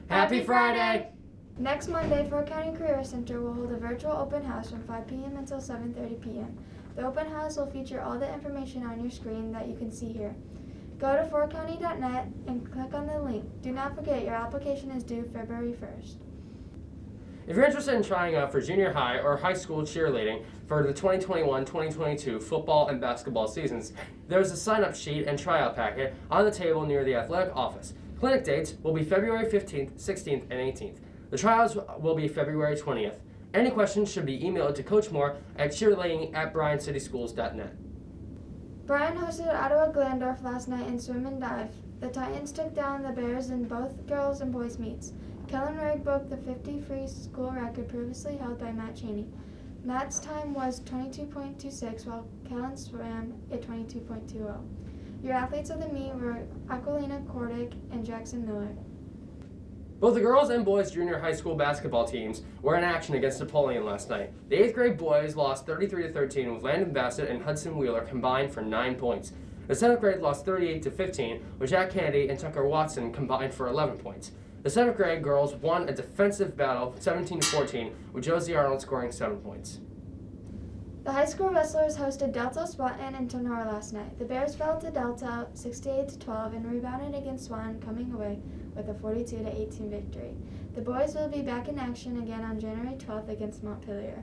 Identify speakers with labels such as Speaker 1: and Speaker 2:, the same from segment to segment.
Speaker 1: Happy Friday!
Speaker 2: Next Monday, Fort County Career Center will hold a virtual open house from 5 p.m. until 7:30 p.m. The open house will feature all the information on your screen that you can see here. Go to fortcounty.net and click on the link. Do not forget your application is due February 1st.
Speaker 1: If you're interested in trying out for junior high or high school cheerleading for the 2021-2022 football and basketball seasons, there's a sign-up sheet and tryout packet on the table near the athletic office. Clinic dates will be February 15th, 16th, and 18th. The trials will be February 20th. Any questions should be emailed to Coach Moore at cheerleading@bryancityschools.net.
Speaker 2: Bryan hosted Ottawa Glandorf last night in swim and dive. The Titans took down the Bears in both girls and boys meets. Kellen Rigg broke the 50 free school record previously held by Matt Chaney. Matt's time was 22.26 while Kellen swam at 22.20. Your athletes of the meet were Aquilina, Cordic, and Jackson Miller.
Speaker 1: Both the girls and boys junior high school basketball teams were in action against Napoleon last night. The 8th grade boys lost 33-13 with Landon, Bassett, and Hudson combined for 9 points. The 7th grade lost 38-15 with Jack Kennedy and Tucker Watson combined for 11 points. The 7th grade girls won a defensive battle 17-14 with Josey Arnold scoring 7 points.
Speaker 2: The high school wrestlers hosted Delta, Swanton, and Tenor last night. The Bears fell to Delta 68-12 and rebounded against Swan, coming away with a 42-18 victory. The boys will be back in action again on January 12th against Montpelier.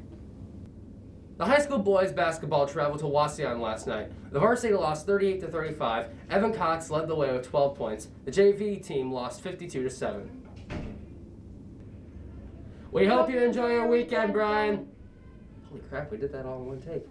Speaker 1: The high school boys basketball traveled to Wauseon last night. The varsity lost 38-35. Evan Cox led the way with 12 points. The JV team lost 52-7. We hope you enjoy your weekend, Bryan. Holy crap, we did that all in one take.